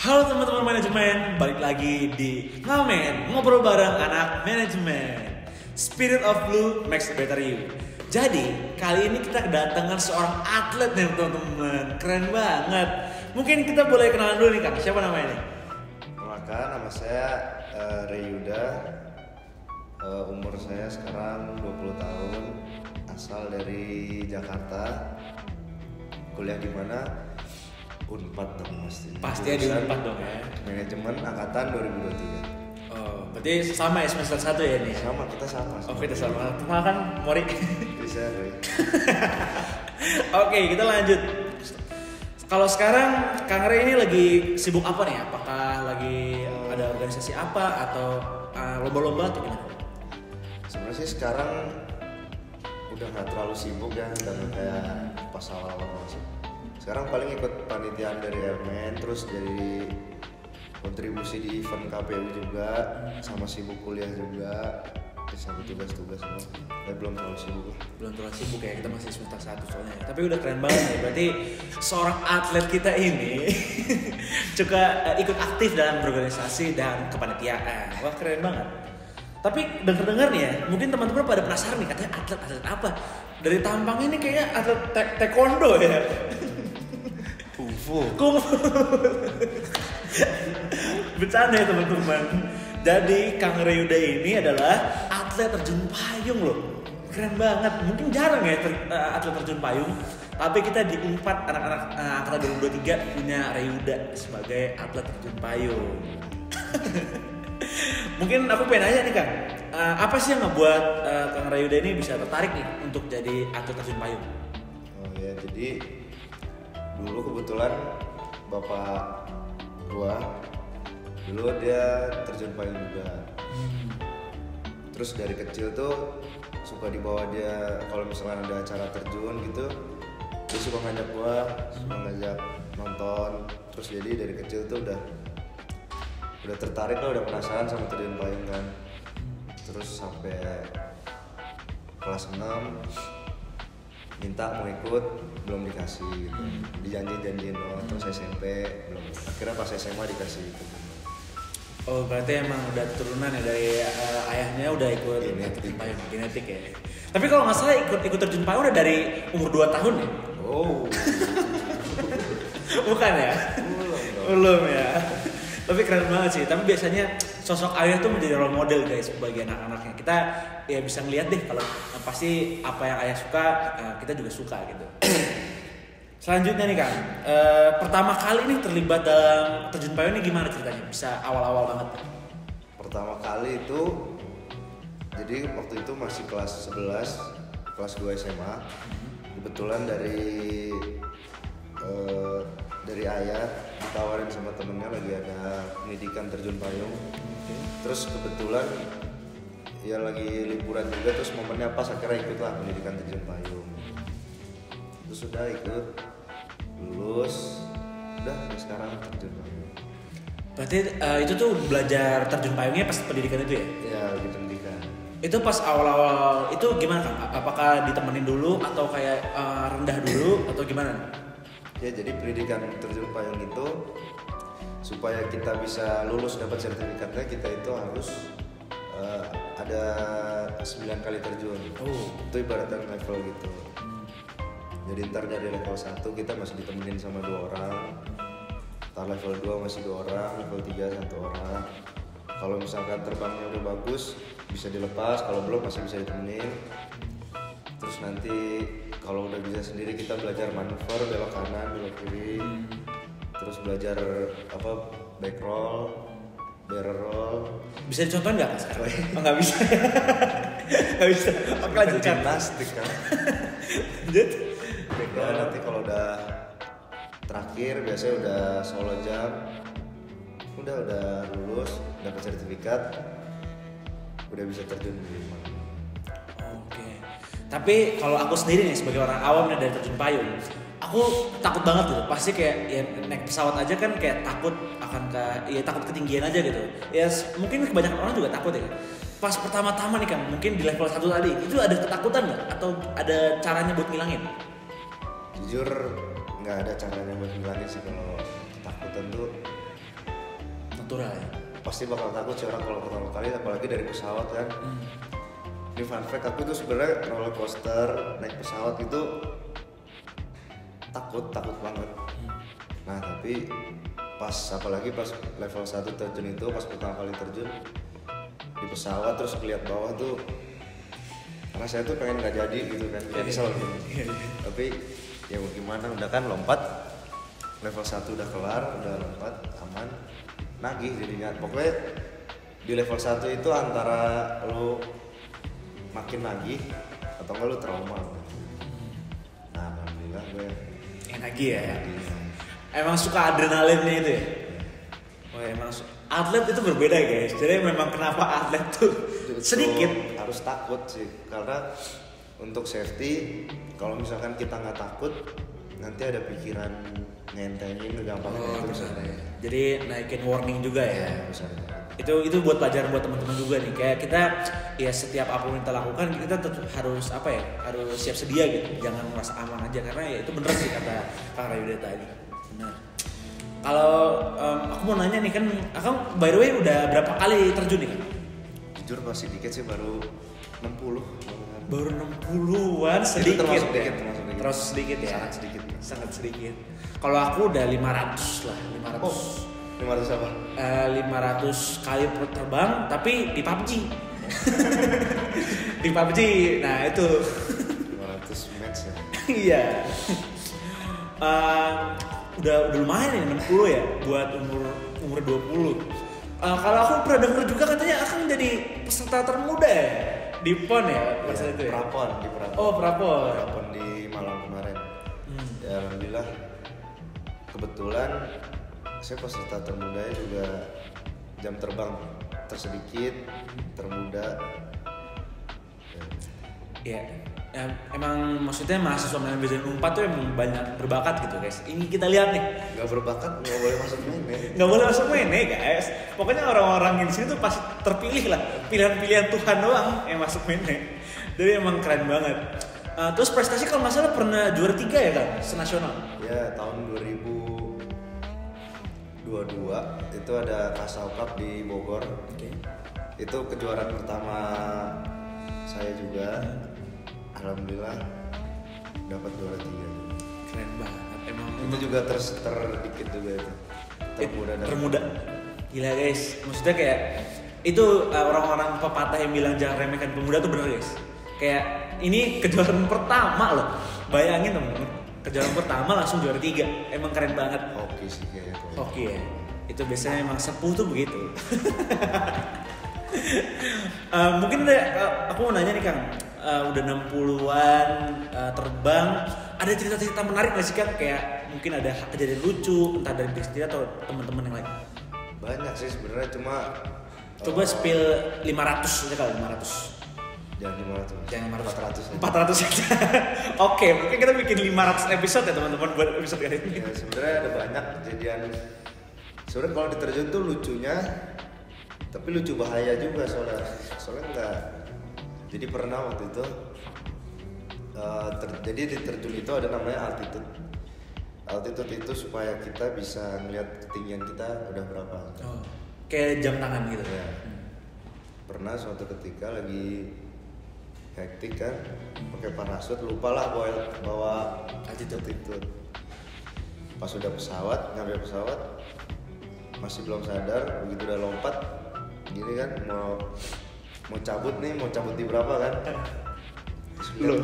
Halo teman-teman manajemen, balik lagi di Ngamen, ngobrol bareng anak manajemen. Spirit of Blue makes a better you. Jadi, kali ini kita kedatangan seorang atlet nih teman-teman. Keren banget. Mungkin kita boleh kenalan dulu nih Kang, siapa namanya nih? Maka nama saya Reyuda. Umur saya sekarang 20 tahun. Asal dari Jakarta. Kuliah di mana? Unpad dong pasti. Pasti di Unpad dong ya. Manajemen angkatan 2023. Oh, berarti sama ya semester 1 ya nih? Sama, kita sama. Oh, kita sama. Kenal kan Mori? Bisa, Roy. Oke, kita lanjut. Kalau sekarang Kang Rey ini lagi sibuk apa nih? Apakah lagi ada organisasi apa atau lomba-lomba atau gimana? Sebenarnya sih sekarang udah nggak terlalu sibuk ya, dan kayak pas awal-awal masuk. Sekarang paling ikut panitiaan dari Airman, terus jadi kontribusi di event KPU juga, sama sibuk kuliah juga, sama tugas-tugas semua. Ya belum terlalu sibuk lah. Belum terlalu sibuk ya, kita masih semester 1 soalnya. Tapi udah keren banget ya, berarti seorang atlet kita ini juga ikut aktif dalam berorganisasi dan kepanitiaan. Wah keren banget. Tapi denger-dengar nih ya, mungkin teman-teman pada penasaran nih, katanya atlet apa? Dari tampangnya ini kayaknya atlet taekwondo ya. Kungfu. Bercanda ya teman-teman. Jadi Kang Reyuda ini adalah atlet terjun payung loh. Keren banget. Mungkin jarang ya atlet terjun payung. Tapi kita di Unpad anak-anak angkatan 2023 punya Reyuda sebagai atlet terjun payung. Mungkin aku pengen nanya nih Kang, apa sih yang ngebuat Kang Reyuda ini bisa tertarik nih untuk jadi atlet terjun payung? Oh ya, jadi dulu kebetulan bapak gua dulu dia terjun payung juga. Terus dari kecil tuh suka dibawa dia kalau misalnya ada acara terjun gitu, dia suka ngajak gua, suka ngajak nonton. Terus jadi dari kecil tuh udah tertarik lah, udah penasaran sama terjun payung kan. Terus sampai kelas 6 minta mau ikut, belum dikasih gitu. Dijanjiin doang. Terus SMP belum, akhirnya pas SMA dikasih gitu. Oh berarti emang udah turunan ya dari ayahnya udah ikut terjun payung, genetik ya. Tapi kalau nggak salah ikut terjun payung udah dari umur 2 tahun ya? Oh. Bukan ya? Belum ya. Tapi keren banget sih. Tapi biasanya sosok ayah tuh menjadi role model guys bagi anak-anaknya. Kita ya bisa ngeliat deh kalau pasti apa yang ayah suka kita juga suka gitu. Selanjutnya nih Kang, pertama kali nih terlibat dalam terjun payung ini gimana ceritanya? Bisa awal-awal banget. Pertama kali itu, jadi waktu itu masih kelas 11, kelas 2 SMA. Kebetulan dari ayah ditawarin sama temennya lagi ada pendidikan terjun payung. Terus kebetulan ya lagi liburan juga, terus momennya pas akhirnya ikutlah pendidikan terjun payung. Terus sudah ikut, lulus, udah sekarang terjun payung. Berarti itu tuh belajar terjun payungnya pas pendidikan itu ya? Ya lagi pendidikan. Itu pas awal-awal itu gimana Kang? Apakah ditemenin dulu atau kayak rendah dulu atau gimana? Ya jadi pendidikan terjun payung itu supaya kita bisa lulus dapat sertifikatnya, kita itu harus ada 9 kali terjun. Itu ibaratnya level gitu. Jadi ntar dari level 1 kita masih ditemenin sama 2 orang. Ntar level 2 masih 2 orang, level 3 1 orang. Kalau misalkan terbangnya udah bagus bisa dilepas, kalau belum masih bisa ditemenin. Terus nanti kalau udah bisa sendiri kita belajar manuver, belok kanan, belok kiri. Terus belajar back roll, barrel roll. Bisa dicontohin nggak Kak sekarang? Oh nggak bisa. Nggak bisa. Oke lanjutkan. Gimnastik kan. Lanjut. Ya, nanti kalau udah terakhir biasanya udah solo jump, udah lulus, dapat sertifikat, udah bisa terjun di mana. Oke. Tapi kalau aku sendiri nih sebagai orang awam nih dari terjun payung, aku takut banget gitu. Pasti kayak ya naik pesawat aja kan kayak takut akan takut ketinggian aja gitu. Ya mungkin kebanyakan orang juga takut ya. Pas pertama-tama nih Kang, mungkin di level 1 tadi itu ada ketakutan nggak atau ada caranya buat ngilangin? Jujur nggak ada caranya buat ngilangin sih kalau ketakutan tuh. natural ya. Pasti bakal takut sih orang kalau pertama kali, apalagi dari pesawat kan. Ini fun fact, aku tuh sebenarnya roller coaster naik pesawat itu takut banget. Nah tapi apalagi pas level 1 terjun itu, pas pertama kali terjun di pesawat terus lihat bawah tuh, karena saya tuh pengen nggak jadi gitu kan, cancel gitu. Tapi ya mau gimana, udah kan lompat level 1 udah kelar, udah lompat aman, nagih jadinya. Pokoknya di level 1 itu antara lo makin nagih atau enggak lu trauma. Nah alhamdulillah gue nagih ya. Emang suka adrenalinnya itu ya. Oh emang atlet itu berbeda guys. Jadi memang kenapa atlet tuh sedikit harus takut sih, karena untuk safety kalau misalkan kita nggak takut nanti ada pikiran ngentengin gampang itu misalnya. Jadi naikin warning juga ya. Misalnya. Itu buat pelajaran buat teman-teman juga nih, kayak kita ya setiap apa yang kita lakukan kita tetap harus harus siap sedia gitu, jangan merasa aman aja, karena ya itu bener sih kata Kang Rayuda tadi, benar. Kalau aku mau nanya nih kan, Akang by the way udah berapa kali terjun nih kan? Jujur masih dikit sih, baru 60. Baru 60-an, sedikit ya? Terus sedikit ya? Sangat sedikit. Kalau aku udah 500 lah, 500. Oh. 500 apa? 500 kali terbang tapi di PUBG. Di PUBG. Nah, itu 500 match ya. Iya. Udah lumayan ya 60 ya buat umur 20. Kalau aku pernah denger juga katanya akan jadi peserta termuda ya di PON ya, pas itu ya. Prapon. Oh, Prapon. Prapon di Malang kemarin. Ya alhamdulillah. Kebetulan saya peserta termudanya juga jam terbang tersedikit, termuda. Ya, emang maksudnya mahasiswa manajemen Unpad tuh emang banyak berbakat gitu guys. Ini kita lihat nih. Gak berbakat nggak boleh masuk mene. Nggak boleh masuk mene guys. Pokoknya orang-orang di sini tuh pasti terpilih lah. Pilihan-pilihan Tuhan doang yang masuk mene. Jadi emang keren banget. Terus prestasi kalau nggak salah pernah juara 3 ya kan, senasional. Ya tahun 2022 itu ada Kasau Cup di Bogor. Okay. Itu kejuaraan pertama saya juga. Alhamdulillah dapat juara 3. Keren banget emang. Itu juga terdikit juga itu. Termuda. Gila guys. Maksudnya kayak itu orang-orang pepatah yang bilang jangan remehkan pemuda tuh bener guys. Kayak ini kejuaraan pertama loh. Bayangin teman-teman. Kejuaraan pertama langsung juara 3. Emang keren banget. Oke sih kayaknya. Oke ya. Itu biasanya emang sepuh tuh begitu. Mungkin aku mau nanya nih Kang. Udah 60-an terbang. Ada cerita-cerita menarik gak sih Kang? Kayak mungkin ada kejadian lucu entah dari diri sendiri atau teman-teman yang lain. Banyak sih sebenarnya, cuma coba spill 500 aja kali, 500. Jangan 500. 400 aja. Oke, mungkin kita bikin 500 episode ya teman-teman buat episode kali ini. Ya, sebenarnya ada banyak kejadian. Sebenarnya kalau diterjun tuh lucunya, tapi lucu bahaya juga soalnya enggak. Jadi pernah waktu itu jadi di terjun itu ada namanya altitude. Altitude itu supaya kita bisa ngeliat ketinggian kita udah berapa. Oh, kayak jam tangan gitu ya. Pernah suatu ketika lagi hektik kan, pakai parasut, lupa lah bawa altitude. Pas udah nyampe pesawat masih belum sadar, begitu udah lompat gini kan, mau cabut di berapa kan? Lo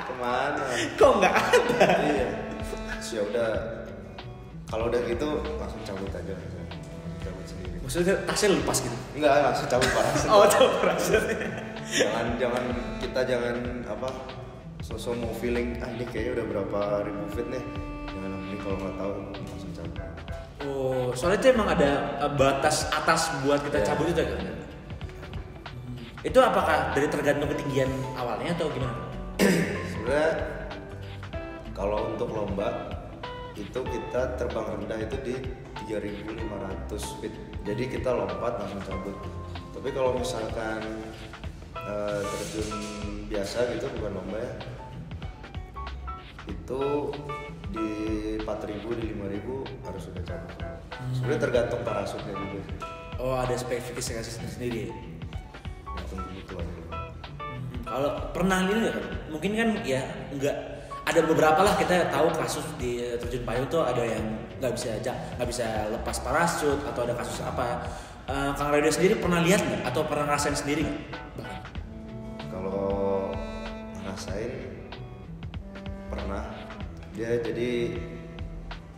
kemana? Kok nggak ada? Iya. Ya udah, kalau udah gitu langsung cabut aja. Cabut sendiri. Maksudnya tasnya lepas gitu? Enggak, langsung cabut parasut. Oh, cabut parasut. Jangan apa? Sosok mau feeling ini kayaknya udah berapa ribu feet nih. Jangan ini kalau nggak tahu langsung cabut. Oh, soalnya itu emang ada batas atas buat kita cabut itu kan? Itu apakah dari tergantung ketinggian awalnya atau gimana? Sebenarnya kalau untuk lomba itu kita terbang rendah itu di 3.500 feet. Jadi kita lompat langsung cabut. Tapi kalau misalkan terjun biasa gitu, bukan lomba ya, itu di 4.000 di 5.000 harus harus sudah cabut. Sebenarnya tergantung parasutnya juga. Oh, ada spesifikasi sendiri. Tergantung kebutuhan. Kalau pernah ini nggak? Mungkin kan ya nggak, ada beberapa lah kita tahu kasus di terjun payung tuh ada yang nggak bisa lepas parasut atau ada kasus apa. Kang Rayuda sendiri pernah lihat nggak atau pernah ngerasain sendiri nggak? Bahkan Kalau ngerasain pernah, dia jadi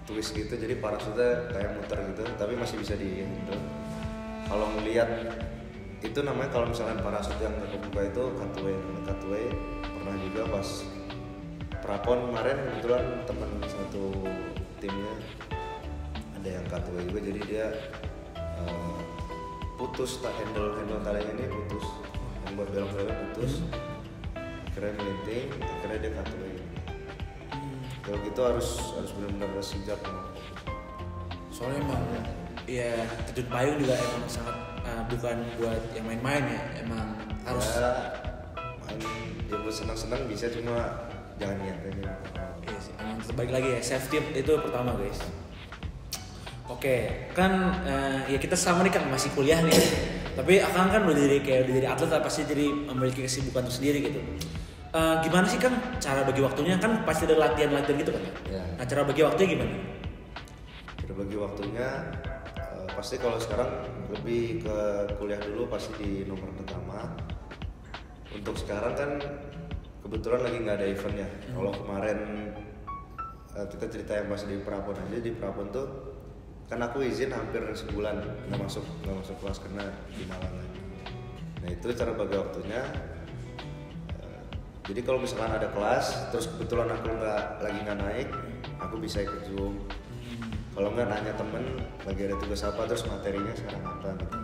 twist gitu, jadi parasutnya kayak muter gitu, tapi masih bisa di-handle. Kalau ngelihat itu namanya, kalau misalnya parasut yang nggak kebuka itu cutaway. Pernah juga pas prapon kemarin, kebetulan teman satu timnya ada yang cutaway juga, jadi dia putus, tak handle talinya ini putus, yang buat belok-belok putus, akhirnya melinting, akhirnya dia cutaway. Kalau gitu harus benar-benar sigap. soalnya emang ya terjun payung juga emang sangat bukan buat yang main-main ya, emang harus ya, main ya buat senang-senang bisa, cuma jangan niatin. iya sih, emang terbaik lagi ya, safety itu pertama guys. Oke, kan ya kita sama nih Kang masih kuliah nih, tapi Akang kan udah jadi atlet, pasti jadi memiliki kesibukan sendiri gitu. Gimana sih Kang cara bagi waktunya, kan pasti ada latihan gitu kan? Ya. Nah cara bagi waktunya gimana? Cara bagi waktunya pasti kalau sekarang lebih ke kuliah dulu, pasti di nomor pertama. Untuk sekarang kan kebetulan lagi nggak ada eventnya. Kalau kemarin kita cerita yang pas di prapon aja, di prapon tuh kan aku izin hampir sebulan nggak masuk kelas karena di Malang. Nah itu cara bagi waktunya. Jadi kalau misalkan ada kelas, terus kebetulan aku lagi nggak naik, aku bisa ikut Zoom. Kalau nggak nanya temen lagi ada tugas apa, terus materinya sekarang apa gitu.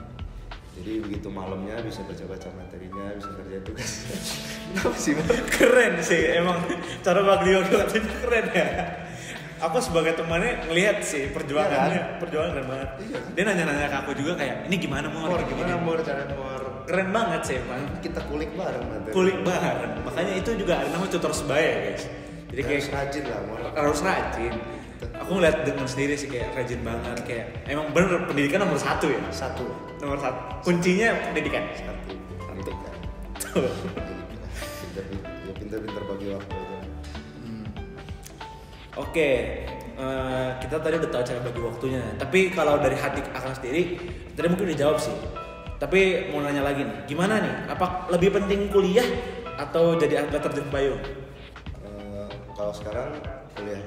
Jadi begitu malamnya bisa baca materinya, bisa kerjain tugas. Kenapa sih? Keren sih, emang cara bagi waktunya keren ya. Aku sebagai temannya ngelihat sih perjuangannya keren banget. Iya. Dia nanya-nanya ke aku juga kayak, ini gimana Mor? Gimana cara Mor? Keren banget sih emang. Kita kulik bareng materi. Kulik bareng. Makanya itu juga ada namanya tutor sebaya guys. Jadi kayak harus rajin lah Mor. Harus rajin. Aku ngeliat dengan sendiri sih kayak rajin banget, kayak emang bener pendidikan nomor 1 ya. Nomor 1. Kuncinya pendidikan. Pendidikan. Pintar-pintar bagi waktu aja. Oke, kita tadi udah tahu cara bagi waktunya. Tapi kalau dari hati Akang sendiri, tadi mungkin dijawab sih. Tapi mau nanya lagi nih, gimana nih? Apa lebih penting kuliah atau jadi atlet terjun payung? Kalau sekarang kuliah,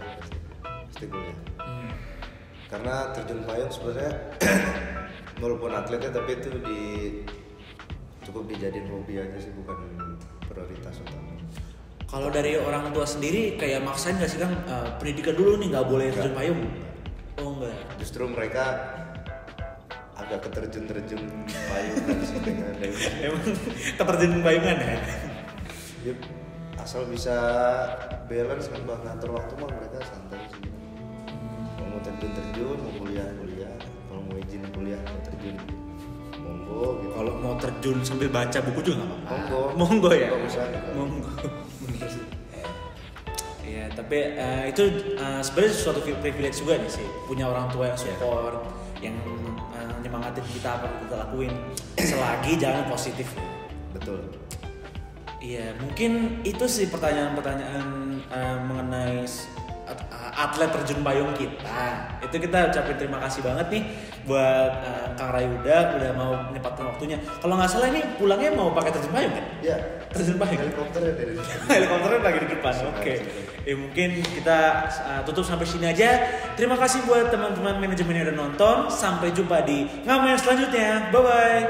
pasti kuliah. Karena terjun payung sebenarnya walaupun atletnya, tapi itu cukup dijadiin hobi aja sih, bukan prioritas utama. Kalau dari orang tua sendiri kayak maksain nggak sih Kang, pendidikan dulu nih nggak boleh terjun payung? Oh enggak. Justru mereka agak keterjun payungan sih dengan Emang keterjun payungan ya? Ya, asal bisa balance kan, ngatur waktu mah mereka santai sih. Kalau mau terjun, mau kuliah. Kalau mau izin kuliah, mau terjun, monggo gitu. Kalau mau terjun sambil baca buku juga nggak apa-apa. Monggo ya. Nggak usah. Monggo. Bener sih. Iya, tapi itu sebenarnya suatu privilege juga nih sih, punya orang tua yang support, yang nyemangatin kita apa yang kita lakuin, selagi jalan positif. Betul. Iya, mungkin itu sih pertanyaan-pertanyaan mengenai atlet terjun payung kita. Itu kita ucapin terima kasih banget nih buat Kang Rayuda udah mau menyempatkan waktunya. Kalau nggak salah ini pulangnya mau pakai terjun payung kan? Iya. Terjun payung. Helikopternya dari depan. Helikopternya lagi di depan. Oke. Mungkin kita tutup sampai sini aja. Terima kasih buat teman-teman manajemen yang udah nonton. Sampai jumpa di ngamen selanjutnya. Bye bye.